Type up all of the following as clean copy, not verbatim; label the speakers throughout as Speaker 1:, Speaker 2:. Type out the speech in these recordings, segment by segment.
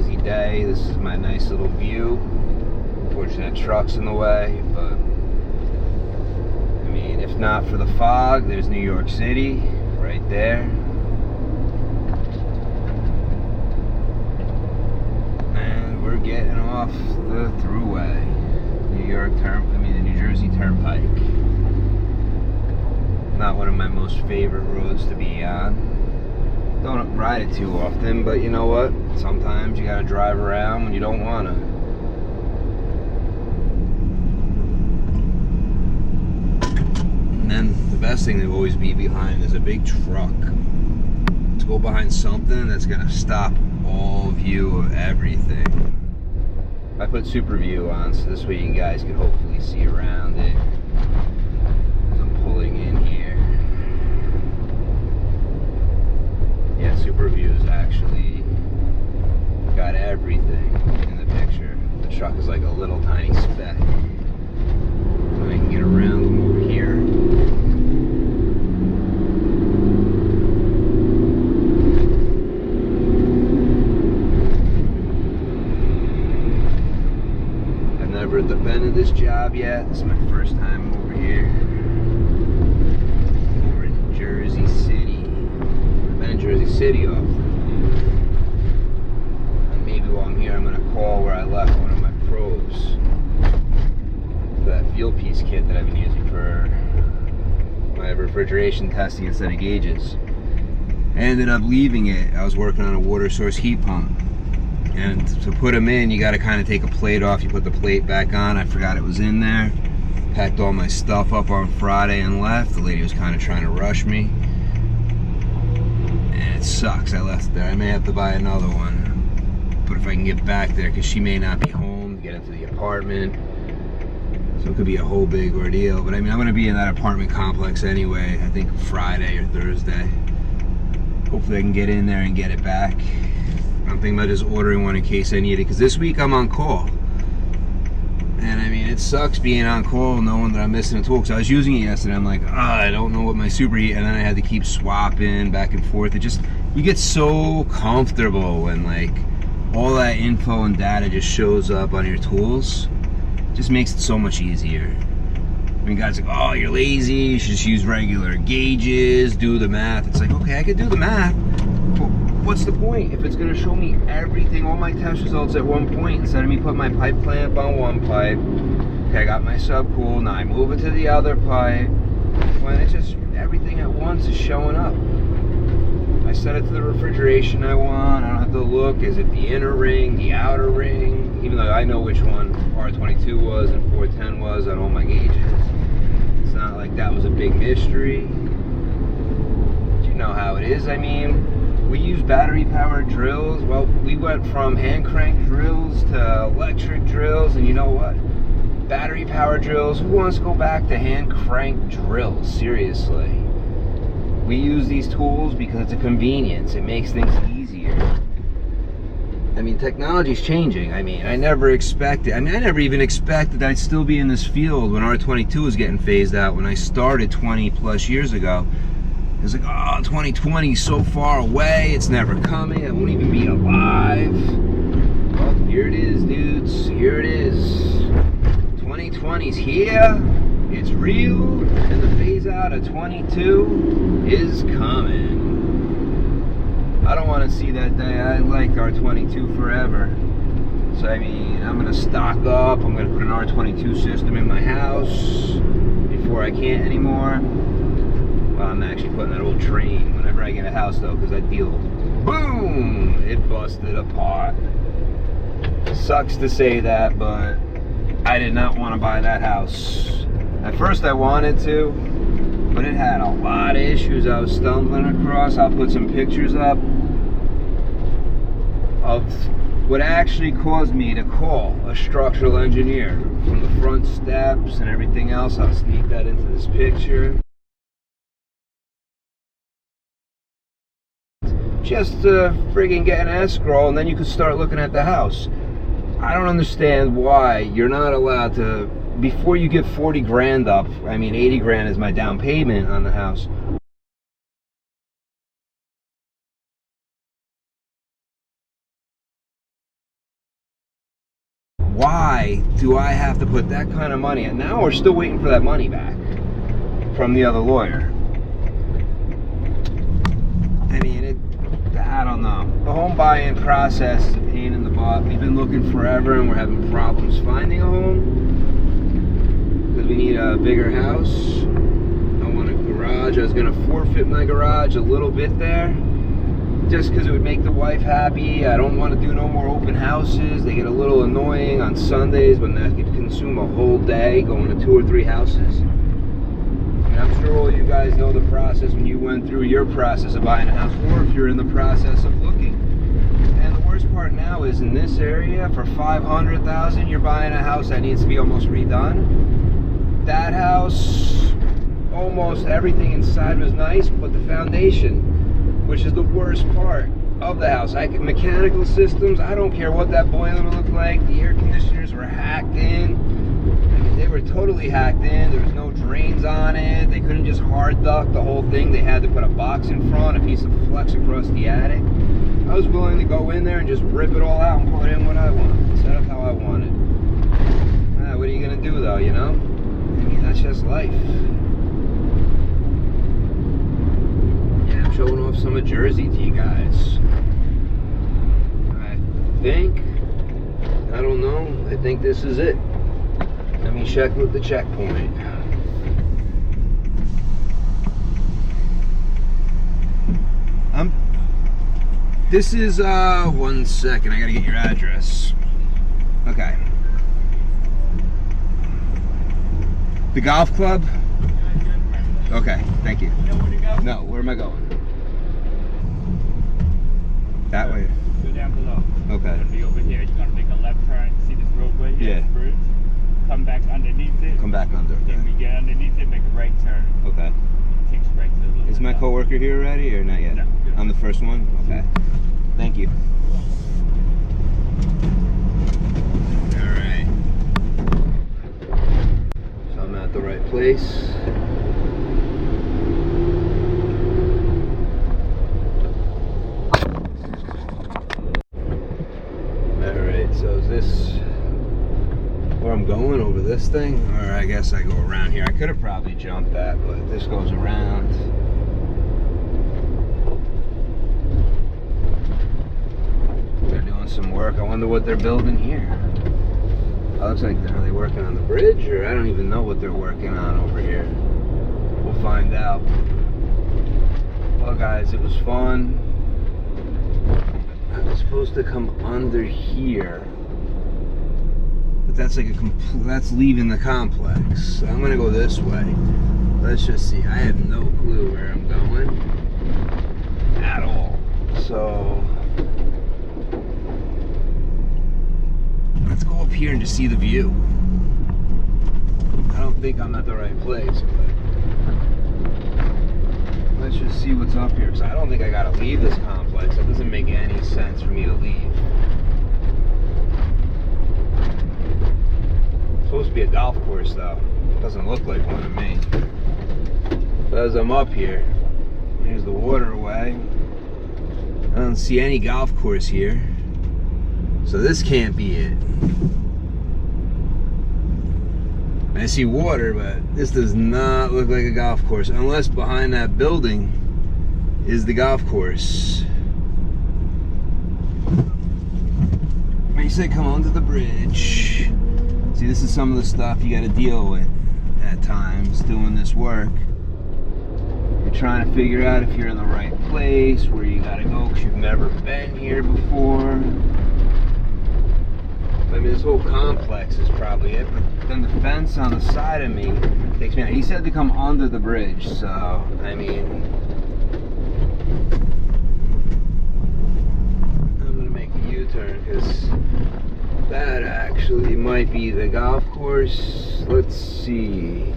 Speaker 1: lazy day. This is my nice little view. Unfortunately, that truck's in the way, but I mean, if not for the fog, there's New York City right there. And we're getting off the thruway. The New Jersey Turnpike. Not one of my most favorite roads to be on. Don't ride it too often, but you know what? Sometimes you gotta drive around when you don't wanna. And then the best thing to always be behind is a big truck. To go behind something that's gonna stop all view of everything. I put super view on so this way you guys can hopefully see around it as I'm pulling in here. Yeah, super view is actually got everything in the picture. The truck is like a little tiny speck. So I can get around them over here. At the bend of this job yet. This is my first time over here. Over in Jersey City. I've been in Jersey City often. And maybe while I'm here I'm going to call where I left one of my probes. That fuel piece kit that I've been using for my refrigeration testing instead of gauges. I ended up leaving it. I was working on a water source heat pump. And to put them in, you got to kind of take a plate off. You put the plate back on. I forgot it was in there. Packed all my stuff up on Friday and left. The lady was kind of trying to rush me. And it sucks. I left it there. I may have to buy another one. But if I can get back there, because she may not be home, get into the apartment. So it could be a whole big ordeal. But I mean, I'm going to be in that apartment complex anyway. I think Friday or Thursday. Hopefully I can get in there and get it back. I'm thinking about just ordering one in case I need it, because this week I'm on call. And I mean, it sucks being on call knowing that I'm missing a tool, because I was using it yesterday. I'm like, I don't know what my superheat, and then I had to keep swapping back and forth. It just, you get so comfortable when like all that info and data just shows up on your tools. It just makes it so much easier. I mean, guys are like, oh, you're lazy, you should just use regular gauges, do the math. It's like, okay, I could do the math. What's the point if it's going to show me everything, all my test results at one point, instead of me put my pipe clamp on one pipe? Okay, I got my subcool, now I move it to the other pipe. When it's just everything at once is showing up. I set it to the refrigeration I want. I don't have to look, is it the inner ring, the outer ring? Even though I know which one R22 was and 410 was on all my gauges. It's not like that was a big mystery. But you know how it is. I mean, we use battery-powered drills. Well, we went from hand-crank drills to electric drills, and you know what? Battery-powered drills, who wants to go back to hand-crank drills? Seriously. We use these tools because it's a convenience. It makes things easier. I mean, technology's changing. I mean, I never even expected I'd still be in this field when R22 was getting phased out when I started 20 plus years ago. It was like, oh, 2020 is so far away, it's never coming, I won't even be alive. Well, here it is, dudes, here it is. 2020's here, it's real, and the phase out of 22 is coming. I don't want to see that day. I liked R22 forever. So I mean, I'm going to stock up, I'm going to put an R22 system in my house before I can't anymore. Well, I'm actually putting that old train whenever I get a house though, because that deal, boom, it busted apart. Sucks to say that, but I did not want to buy that house. At first I wanted to, but it had a lot of issues I was stumbling across. I'll put some pictures up of what actually caused me to call a structural engineer, from the front steps and everything else. I'll sneak that into this picture. Just to friggin' get an escrow, and then you could start looking at the house. I don't understand why you're not allowed to, before you get 40 grand up, I mean 80 grand is my down payment on the house. why do I have to put that kind of money? And now we're still waiting for that money back from the other lawyer. I mean, I don't know. The home buy-in process is a pain in the butt. We've been looking forever and we're having problems finding a home because we need a bigger house. I want a garage. I was going to forfeit my garage a little bit there just because it would make the wife happy. I don't want to do no more open houses. They get a little annoying on Sundays when that could consume a whole day going to 2 or 3 houses. And I'm sure all you guys know the process when you went through your process of buying a house, or if you're in the process of looking. And the worst part now is in this area, for $500,000, you're buying a house that needs to be almost redone. That house, almost everything inside was nice, but the foundation, which is the worst part of the house. Mechanical systems, I don't care what that boiler looked like. The air conditioners were hacked in. I mean, they were totally hacked in. There was no drains on it. They couldn't just hard duct the whole thing. They had to put a box in front, a piece of flex across the attic. I was willing to go in there and just rip it all out and put in what I wanted, set up how I wanted. What are you gonna do though, you know? I mean, that's just life. Showing off some of Jersey to you guys. I don't know, I think this is it. Let me check with the checkpoint. This is, 1 second, I gotta get your address. Okay. The golf club? Okay, thank you. No, where am I going? That way.
Speaker 2: Go down below.
Speaker 1: Okay.
Speaker 2: You're gonna be over here. You're gonna make a left turn. See this roadway here?
Speaker 1: Yeah.
Speaker 2: This bridge? Come back underneath it.
Speaker 1: Come back under. Okay.
Speaker 2: Then we get underneath it, make a right turn.
Speaker 1: Okay.
Speaker 2: Takes you right to the little.
Speaker 1: Is my coworker here already or not yet?
Speaker 2: No.
Speaker 1: I'm the first one? Okay. Thank you. Alright. So I'm at the right place. So is this where I'm going, over this thing? Or I guess I go around here. I could have probably jumped that, but this goes around. They're doing some work. I wonder what they're building here. It looks like, are they working on the bridge? Or I don't even know what they're working on over here. We'll find out. Well guys, it was fun. I'm supposed to come under here, but that's like that's leaving the complex. So I'm gonna go this way. Let's just see. I have no clue where I'm going at all. So let's go up here and just see the view. I don't think I'm at the right place, but let's just see what's up here. So I don't think I gotta leave this complex. It doesn't make any sense for me to leave. It's supposed to be a golf course though. It doesn't look like one to me. But as I'm up here, here's the waterway. I don't see any golf course here. So this can't be it. I see water, but this does not look like a golf course, unless behind that building is the golf course. He said come onto the bridge. See, this is some of the stuff you got to deal with at times doing this work. You're trying to figure out if you're in the right place, where you got to go, because you've never been here before. I mean, this whole complex is probably it, but then the fence on the side of me takes me out. He said to come under the bridge, so, I mean, I'm going to make a U-turn, because that actually might be the golf course. Let's see.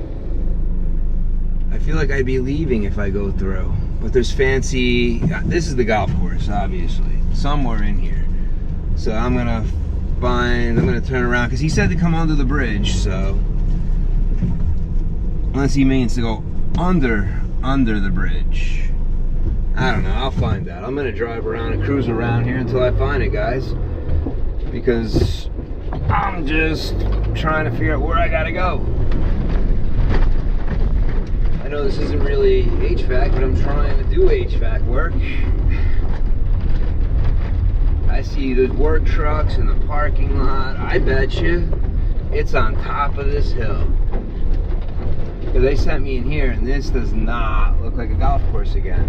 Speaker 1: I feel like I'd be leaving if I go through, but there's fancy, this is the golf course, obviously, somewhere in here. So I'm going to turn around because he said to come under the bridge, so unless he means to go under the bridge, I don't know. I'll find out. I'm gonna drive around and cruise around here until I find it, guys, because I'm just trying to figure out where I gotta go. I know this isn't really HVAC, but I'm trying to do HVAC work. I see those work trucks in the parking lot. I bet you it's on top of this hill. Because they sent me in here, and this does not look like a golf course again.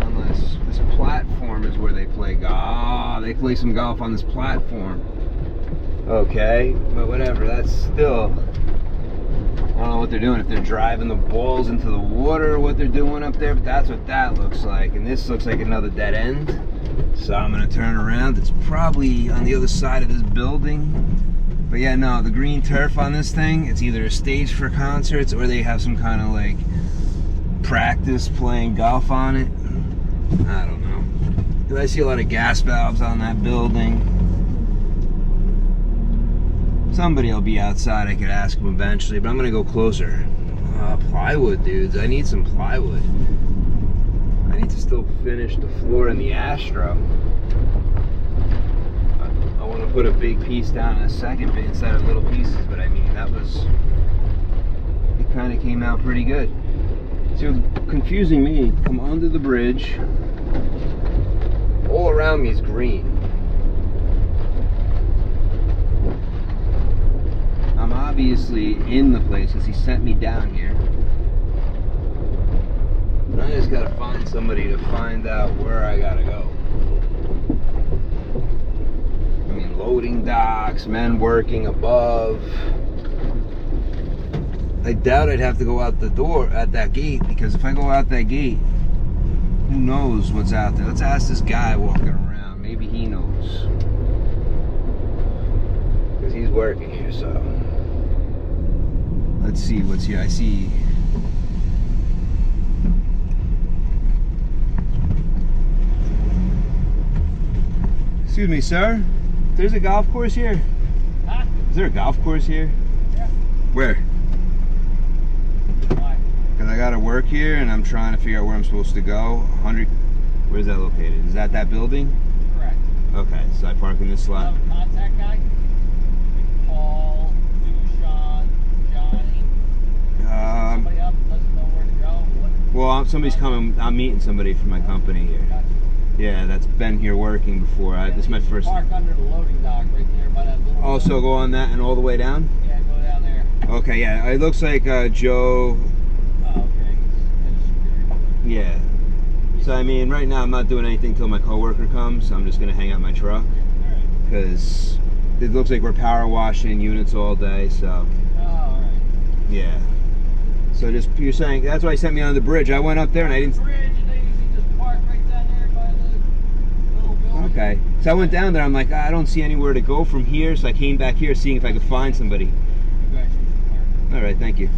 Speaker 1: Unless this platform is where they play golf. They play some golf on this platform. Okay, but whatever, that's still... I don't know what they're doing, if they're driving the balls into the water or what they're doing up there, but that's what that looks like. And this looks like another dead end. So I'm gonna turn around. It's probably on the other side of this building. But yeah, no, the green turf on this thing, it's either a stage for concerts or they have some kind of like practice playing golf on it. I don't know. 'Cause I see a lot of gas valves on that building. Somebody will be outside, I could ask them eventually, but I'm gonna go closer. Plywood, dudes. I need some plywood. I need to still finish the floor in the Astro. I want to put a big piece down in a second instead of little pieces, but I mean, it kind of came out pretty good. So, confusing me, come under the bridge. All around me is green. I'm obviously in the place because he sent me down here. And I just gotta find somebody to find out where I gotta go. I mean, loading docks, men working above. I doubt I'd have to go out the door at that gate, because if I go out that gate, who knows what's out there? Let's ask this guy walking around. Maybe he knows. Because he's working here, so. Let's see what's here. I see. Excuse me, sir. There's a golf course here.
Speaker 2: Huh?
Speaker 1: Is there a golf course here?
Speaker 2: Yeah.
Speaker 1: Where?
Speaker 2: Why?
Speaker 1: Because I gotta work here and I'm trying to figure out where I'm supposed to go. 100. Where's that located? Is that building?
Speaker 2: Correct.
Speaker 1: Okay, so I park in this
Speaker 2: You
Speaker 1: slot.
Speaker 2: have a contact guy? Paul, Sean, Johnny. Somebody up doesn't know where to go. What?
Speaker 1: Well, somebody's coming. I'm meeting somebody from my company here.
Speaker 2: Gotcha.
Speaker 1: Yeah, that's been here working before. This is my first.
Speaker 2: Park under the loading dock right there by that little.
Speaker 1: Oh, so go on that and all the way down?
Speaker 2: Yeah, go down there.
Speaker 1: Okay, yeah. It looks like Joe.
Speaker 2: Oh, okay.
Speaker 1: Yeah. So, I mean, right now I'm not doing anything till my coworker comes. So I'm just going to hang out my truck.
Speaker 2: Alright.
Speaker 1: Because it looks like we're power washing units all day, so.
Speaker 2: Oh, alright.
Speaker 1: Yeah. So just, you're saying, that's why he sent me on the bridge. I went up there and I didn't.
Speaker 2: Bridge, and they usually just park right down there by the little building.
Speaker 1: Okay. So I went down there, I'm like, I don't see anywhere to go from here, so I came back here seeing if I could find somebody.
Speaker 2: You guys should park.
Speaker 1: Alright, thank you.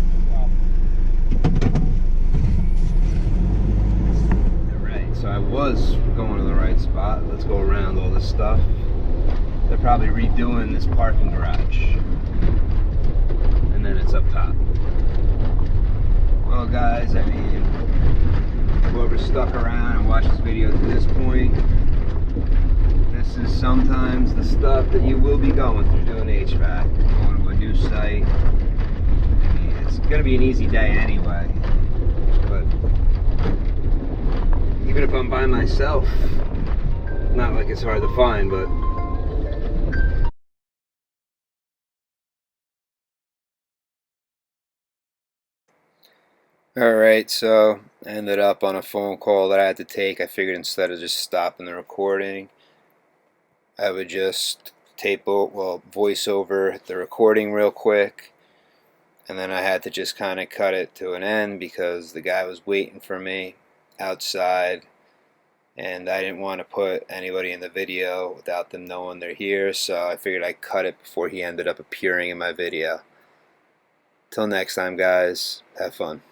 Speaker 1: Alright, so I was going to the right spot. Let's go around all this stuff. They're probably redoing this parking garage. And then it's up top. Well guys, I mean, whoever stuck around and watched this video to this point, this is sometimes the stuff that you will be going through doing HVAC, going to a new site. I mean, it's going to be an easy day anyway, but even if I'm by myself, not like it's hard to find, but alright, so I ended up on a phone call that I had to take. I figured instead of just stopping the recording, I would just voice over the recording real quick, and then I had to just kind of cut it to an end because the guy was waiting for me outside, and I didn't want to put anybody in the video without them knowing they're here, so I figured I'd cut it before he ended up appearing in my video. Till next time, guys, have fun.